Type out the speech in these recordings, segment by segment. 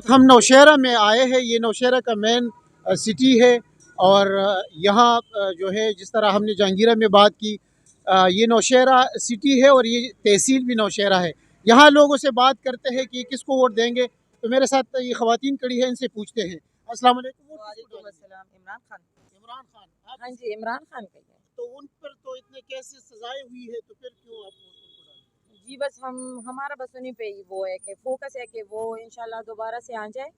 हम नौशहरा में आए हैं। ये नौशहरा का मेन सिटी है और यहाँ जो है जिस तरह हमने जहांगीरा में बात की, ये नौशहरा सिटी है और ये तहसील भी नौशहरा है। यहाँ लोगों से बात करते हैं कि किसको वोट देंगे। तो मेरे साथ ये ख़वातीन खड़ी है, इनसे पूछते हैं। अस्सलाम वालेकुम। इमरान खान। इमरान खान, आप? हाँ जी, इमरान खान का ही है। तो उन पर तो इतने कैसे सजाएं हुई है, तो फिर क्यों आप उनको डालें? जी बस हमारा बस उन्हीं पे ही वो है कि फोकस है कि वो इंशाल्लाह दोबारा से आ जाए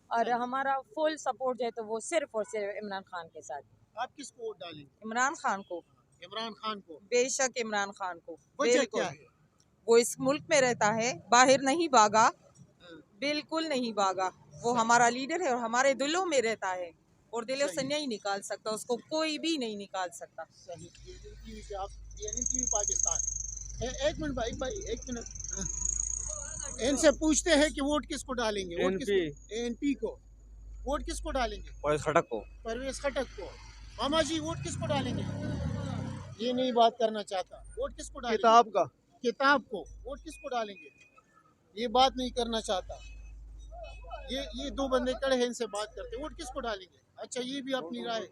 और हमारा फुल सपोर्ट जो है तो वो सिर्फ और सिर्फ इमरान खान के साथ। आप किसको वोट डालेंगे? इमरान खान को। इमरान खान को। बेशक इमरान खान को। वजह क्या है? वो इस मुल्क में रहता है, बाहर नहीं भागा, बिल्कुल नहीं भागा। वो हमारा लीडर है और हमारे दिलों में रहता है और दिलों से नहीं निकाल सकता, उसको कोई भी नहीं निकाल सकता। सही। पाकिस्तान। एक मिनट भाई, एक मिनट। इनसे पूछते हैं कि वोट किसको डालेंगे? एनपी को। वोट किसको डालेंगे? परवेज खटक को। परवेज खटक को। मामा जी वोट किसको डालेंगे? ये नहीं बात करना चाहता। वोट किसको डालेंगे? किताब को। वोट किसको डालेंगे? ये बात नहीं करना चाहता। ये दो बंदे खड़े हैं, इनसे बात करते हैं। वोट किसको डालेंगे? अच्छा, ये भी अपनी राय।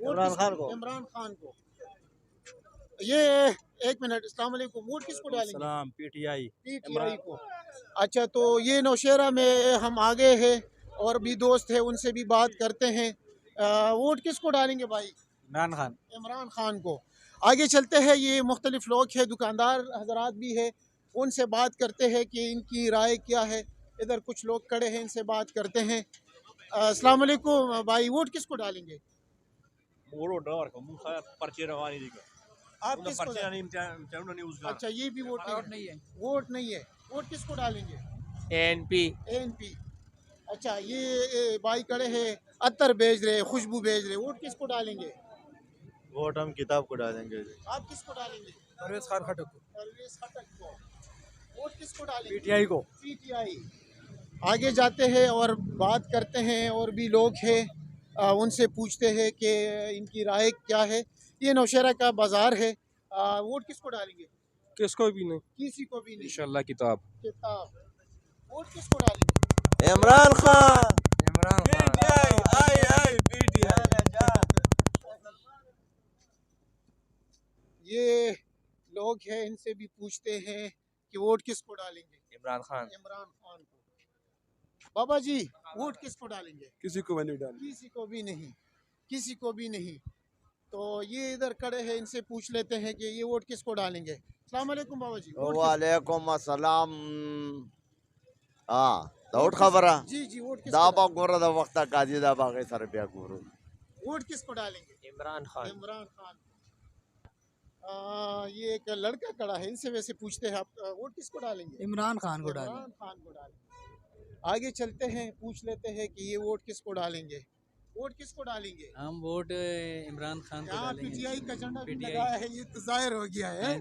इमरान खान को। इमरान खान को। ये एक मिनट। अस्सलाम वालेकुम। वोट किसको डालेंगे? सलाम। पीटीआई को। अच्छा, तो ये नौशहरा में हम आ गए हैं और भी दोस्त हैं, उनसे भी बात करते हैं। वोट किसको डालेंगे भाई? इमरान खान। इमरान खान को। आगे चलते हैं। ये मुख्तलिफ लोग हैं, दुकानदार हजरात भी है, उनसे बात करते हैं कि इनकी राय क्या है। इधर कुछ लोग खड़े हैं, इनसे बात करते हैं। अस्सलाम वालेकुम भाई, वोट किसको डालेंगे? आप किसको डालेंगे? अच्छा, ये भी वोट नहीं है। वोट नहीं है। वोट किसको डालेंगे? एनपी। अच्छा, ये भाई खड़े हैं, अत्तर बेच रहे, खुशबू बेच रहे। वोट किसको डालेंगे? वोट हम किताब को डालेंगे। आप किसको डालेंगे? परवेज खान खटक को। परवेज खटक को। वोट किसको डालेंगे? पीटीआई को। पीटीआई। आगे जाते हैं और बात करते हैं, और भी लोग हैं, उनसे पूछते हैं कि इनकी राय क्या है। ये नौशहरा का बाजार है। वोट किसको डालेंगे? किसको भी नहीं। किसी को भी नहीं। इंशाल्लाह किताब। वोट किसको डालेंगे? इमरान खान। ये लोग हैं, इनसे भी पूछते हैं कि वोट किसको डालेंगे? इमरान खान। इमरान खान को। बाबा जी वोट किसको डालेंगे? किसी को नहीं डालेंगे। किसी को भी नहीं। किसी को भी नहीं। तो ये इधर खड़े हैं, इनसे पूछ लेते हैं कि ये वोट किसको डालेंगे। अस्सलाम वालेकुम बाबा जी। वालेकुम अस्सलाम। दौड़ खबर जी वोट दाबा गोरा दा वक्त काजी दा बागे सर पे गुरु। वोट किसको डालेंगे? इमरान खान। इमरान खान। ये एक लड़का खड़ा है, इनसे वैसे पूछते हैं, आप वोट किसको डालेंगे? इमरान खान को डालेंगे। इमरान खान को डालेंगे। आगे चलते हैं, पूछ लेते हैं कि ये वोट किसको डालेंगे। वोट किसको डालेंगे? हम वोट इमरान खान को डालेंगे। पीटीआई का झंडा भी लगाया है, ये तो जाहिर हो गया है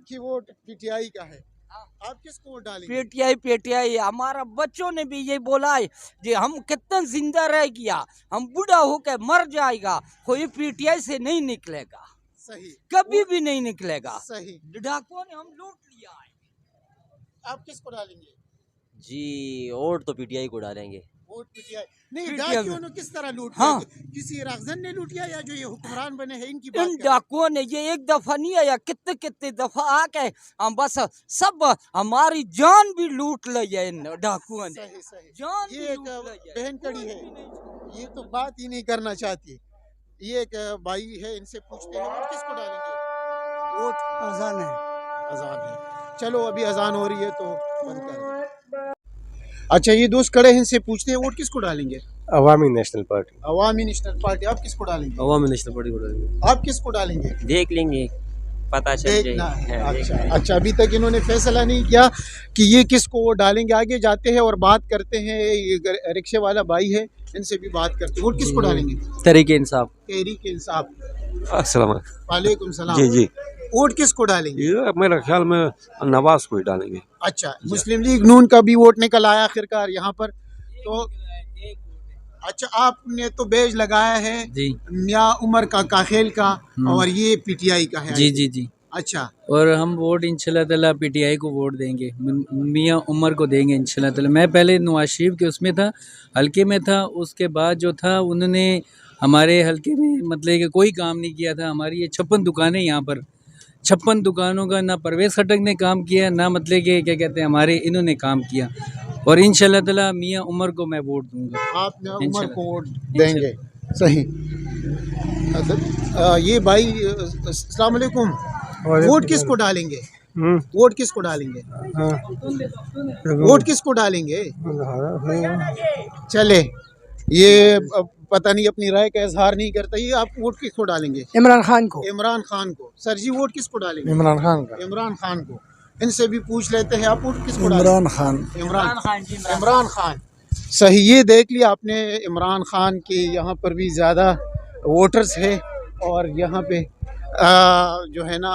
कि वोट पीटीआई का है। आप किसको वोट डालेंगे? पीटीआई। हमारा बच्चों ने भी ये बोला है कि हम कितना जिंदा रह गया, हम बूढ़ा होकर मर जाएगा, कोई पीटीआई से नहीं निकलेगा। सही। कभी भी नहीं निकलेगा। सही। डाकुओं ने हम लूट लिया है। आप किसको डालेंगे? जी वोट तो पीटीआई को डालेंगे। Vote PTI. नहीं, डाकुओं ने किस तरह लूट हाँ। किसी रागजन ने लूट लिया या जो ये हुक्मरान बने हैं इनकी इन डाकुओं ने ये एक दफा नहीं आया, कितने कितने दफा आके हम बस सब हमारी जान भी लूट ली है इन डाकुओं ने। सही। जान ये एक बहन कड़ी है, ये तो बात ही नहीं करना चाहती। ये एक भाई है, इनसे पूछते हैं वोट किसको डालेंगे। वोट अजान है। चलो अभी अजान हो रही है तो बंद कर। अच्छा, ये दोस्त खड़े हैं, इनसे पूछते हैं वोट किसको डालेंगे। अवामी नेशनल पार्टी। अवामी नेशनल पार्टी। आप किसको डालेंगे? अवामी नेशनल पार्टी को डालेंगे। आप किसको डालेंगे? देख लेंगे, पता चल जाएगा। अच्छा, अभी तक इन्होंने फैसला नहीं किया कि ये किसको वोट डालेंगे। आगे जाते हैं और बात करते हैं। ये रिक्शे वाला भाई है, इनसे भी बात करते हैं। वोट किसको डालेंगे? तहरीक इंसाफ। तहरीक इंसाफ। अस्सलाम वालेकुम सलाम। जी। वोट किसको डालेंगे? ये मेरा ख्याल में नवाज को ही डालेंगे। अच्छा, मुस्लिम लीग नून का भी वोट निकल आया आखिरकार यहाँ पर। तो अच्छा, आपने तो बेज लगाया है जी मियां उमर का काखेल का, और ये पीटीआई का है। जी। अच्छा और हम वोट इंशाल्लाह ताला पीटीआई को वोट देंगे, मियां उमर को देंगे इंशाल्लाह ताला। मैं पहले नवाज शरीफ के उसमें था, हल्के में था, उसके बाद जो था उन्होंने हमारे हल्के में मतलब कि कोई काम नहीं किया था। हमारी ये 56 दुकानें यहाँ पर, 56 दुकानों का ना परवेज़ खटक ने काम किया, ना मतलब कि क्या कहते हैं हमारे इन्होंने काम किया। और इंशाल्लाह ताला मियां उमर को मैं वोट दूंगा। आप उमर इंशाल्लाह। को वोट देंगे, सही। ये भाई अस्सलाम वालेकुम, वोट किसको डालेंगे? वोट किसको डालेंगे? वोट किसको डालेंगे? चले, ये पता नहीं अपनी राय का इजहार नहीं करता। ये आप वोट किसको डालेंगे? इमरान खान को। इमरान खान को। सर जी वोट किसको डालेंगे? इमरान खान का। इमरान खान को। इनसे भी पूछ लेते हैं, आप वोट किसको डालेंगे? इमरान खान। इमरान खान, सही। ये देख लिया आपने, इमरान खान के यहाँ पर भी ज़्यादा वोटर्स है। और यहाँ पे जो है ना,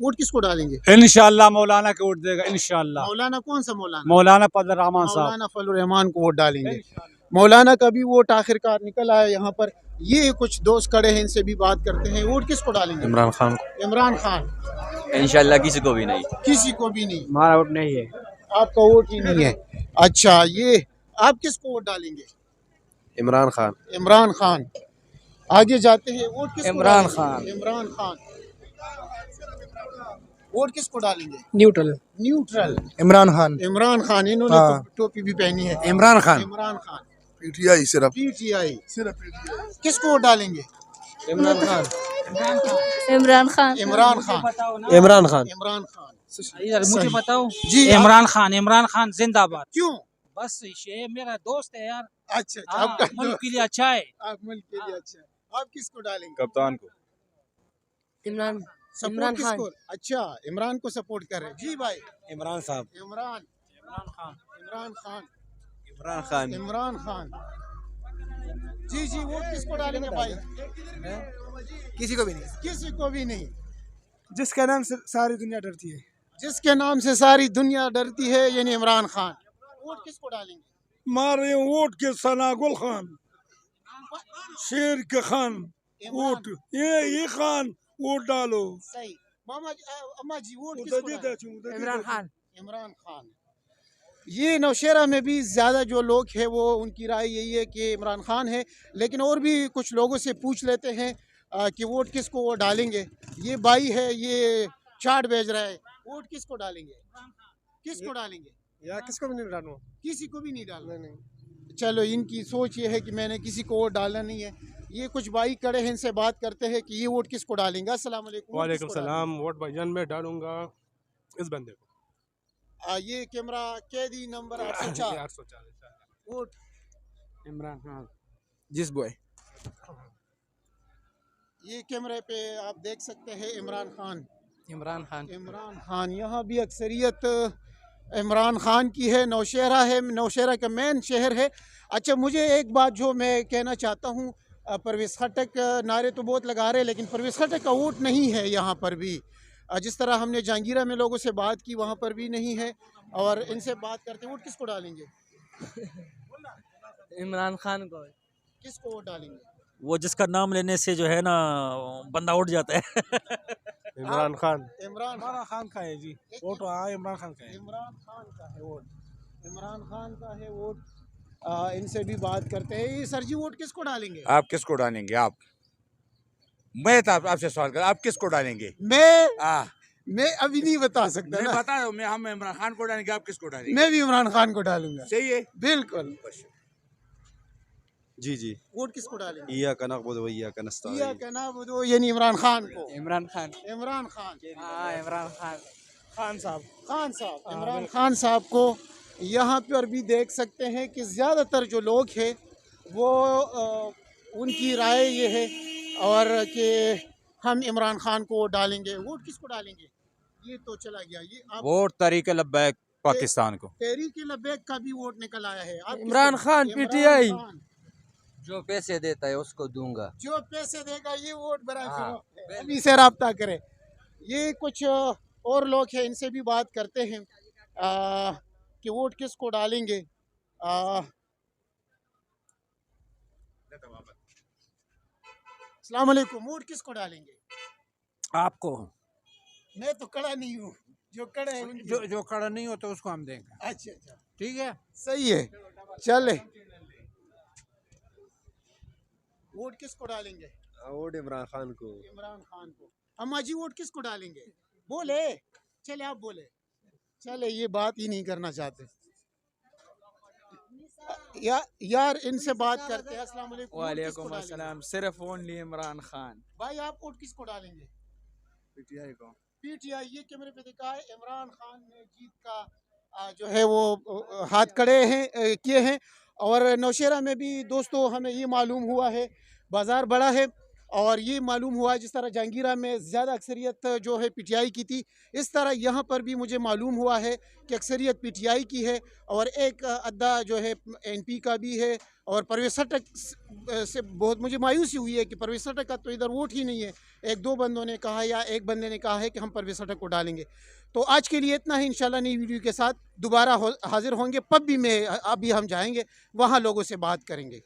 वोट किसको डालेंगे? इंशाल्लाह मौलाना को वोट देगा इंशाल्लाह। मौलाना कौन सा मौलाना? मौलाना फजल रहमान साहब। मौलाना फजल रहमान को वोट डालेंगे। मौलाना का भी वोट आखिरकार निकल आया यहाँ पर। ये कुछ दोस्त खड़े हैं, इनसे भी बात करते हैं। वोट किसको डालेंगे? इमरान खान को। इमरान खान। इंशाल्लाह किसी को भी नहीं। किसी को भी नहीं? हमारा वोट नहीं है। आपका वोट ही नहीं है? अच्छा, ये आप किसको वोट डालेंगे? इमरान खान। इमरान खान। आगे जाते हैं, वोट किसको इमरान डालेंगे? खान। इमरान खान। वोट किसको डालेंगे? न्यूट्रल। न्यूट्रल। इमरान खान। इमरान खान। इन्होंने हाँ। टोपी भी पहनी है। इमरान खान। इमरान खान। पीटीआई सिर्फ। पीटीआई किसको वोट डालेंगे? इमरान खान। इमरान खान। इमरान खान। इमरान खान। इमरान खान। मुझे बताओ जी, इमरान खान जिंदाबाद। क्यों? बस ये मेरा दोस्त है यार। अच्छा, आपका मुल्क के लिए अच्छा है। आप मुल्क के लिए अच्छा। आप किसको डालेंगे? कप्तान को। इमरान सपोर्ट किसको? अच्छा, इमरान को सपोर्ट कर रहे हैं। जी भाई। इमरान साहब। इमरान। खान। इमरान खान। इमरान खान। इमरान खान। जी जी, वोट किसको डालेंगे भाई? किसी को भी नहीं। किसी को भी नहीं। जिसके नाम से सारी दुनिया डरती है। जिसके नाम से सारी दुनिया डरती है, यानी इमरान खान। वोट किसको डालेंगे? मारे वोट के सनागुल खान, शेर के खान वोट, ये खान वोट डालो। सही। मामा जी, अम्मा जी, वोट किसको डालेंगे? इमरान खान। इमरान खान। ये नौशेरा में भी ज़्यादा जो लोग हैं वो उनकी राय यही है कि इमरान खान है। लेकिन और भी कुछ लोगों से पूछ लेते हैं कि वोट किसको वो डालेंगे। ये भाई है, ये चाट बेच रहा है। वोट किसको डालेंगे? किसको डालेंगे? या किसको भी नहीं डालूं। किसी को भी नहीं डालना। चलो, इनकी सोच ये है कि मैंने किसी को वोट डालना नहीं है। ये कुछ भाई खड़े हैं, इनसे बात करते हैं कि ये वोट किसको डालेंगे। अस्सलाम वालेकुम। वालेकुम सलाम। वोट भाईजान में डालूंगा इस बंदे को। ये कैमरा कैदी नंबर 804। 804। वोट इमरान खान। जिस बॉय। ये कैमरे पे आप देख सकते हैं, इमरान खान। इमरान खान। इमरान खान। यहाँ भी अक्सरियत इमरान खान की है। नौशहरा है, नौशहरा का मेन शहर है। अच्छा, मुझे एक बात जो मैं कहना चाहता हूँ, परवेज़ खटक नारे तो बहुत लगा रहे हैं, लेकिन परवेज़ खटक का वोट नहीं है यहाँ पर भी। जिस तरह हमने जहांगीरा में लोगों से बात की, वहाँ पर भी नहीं है। और इनसे बात करते हैं, वोट किसको डालेंगे? इमरान खान को। किसको वोट डालेंगे? वो जिसका नाम लेने से जो है ना बंदा उठ जाता है। इमरान खान। इमरान खान का है जी वोट। हाँ, इमरान खान का है। इमरान खान का है वोट। इमरान खान का है वोट। इनसे भी बात करते हैं। ये सर जी, वोट किसको डालेंगे? आप किसको डालेंगे? आप, मैं तो आपसे सवाल कर, आप किसको डालेंगे? मैं अभी नहीं बता सकता मैं ना। बता दो, मैं हम इमरान खान को डालेंगे, आप किसको डालेंगे? मैं भी इमरान खान को डालूंगा। सही है, बिल्कुल। जी जी। वोट किसको डालेंगे? इय्याका नअबुदु व इय्याका नस्तईन। इय्याका नअबुदु, यानी इमरान खान को। इमरान खान। इमरान खान। हाँ, इमरान खान। खान साहब। खान साहब। इमरान खान साहब को यहाँ पर भी देख सकते हैं कि ज़्यादातर जो लोग हैं वो उनकी राय ये है और कि हम इमरान खान को डालेंगे। वोट किसको डालेंगे? ये तो चला गया। ये आप वोट तहरीक लब्बैक पाकिस्तान को। तहरीक लब्बैक का भी वोट निकल आया है। आप इमरान किसको? खान, इमरान पीटीआई। खान। जो पैसे देता है उसको दूंगा। जो पैसे देगा ये वोट बड़ा हाँ, फिर अभी से रब्ता करे। ये कुछ और लोग हैं, इनसे भी बात करते हैं कि वोट किसको डालेंगे। अस्सलाम वालेकुम। वोट किसको डालेंगे? आपको। मैं तो खड़ा नहीं हूँ, जो खड़े हैं उनके। जो खड़ा नहीं होता उसको हम देंगे। अच्छा अच्छा, ठीक है, सही है। चले, वोट किसको डालेंगे? वोट इमरान खान को। इमरान खान को। अम्मा जी वोट किसको डालेंगे? बोले, चले आप बोले। चले, ये बात ही नहीं करना चाहते। यार इनसे बात करते हैं। अस्सलाम वालेकुम। वालेकुम अस्सलाम। सिर्फ ओनली इमरान खान। भाई आप वोट किसको डालेंगे? पीटीआई को। पीटीआई, ये कैमरे पे दिखा है, इमरान खान ने जीत का जो है वो हाथ खड़े हैं किए हैं। और नौशेरा में भी दोस्तों हमें ये मालूम हुआ है, बाज़ार बड़ा है और ये मालूम हुआ है जिस तरह जहांगीरा में ज़्यादा अक्सरियत जो है पीटीआई की थी, इस तरह यहाँ पर भी मुझे मालूम हुआ है कि अक्सरियत पीटीआई की है और एक अद्दा जो है एनपी का भी है। और परवेज़ खट्टक से बहुत मुझे मायूसी हुई है कि परवेज़ खट्टक का तो इधर वोट ही नहीं है। एक दो बंदों ने कहा या एक बंदे ने कहा है कि हम परवेज़ खट्टक को डालेंगे। तो आज के लिए इतना ही। इंशाल्लाह नई वीडियो के साथ दोबारा हाजिर होंगे। पब भी में अभी हम जाएंगे, वहाँ लोगों से बात करेंगे।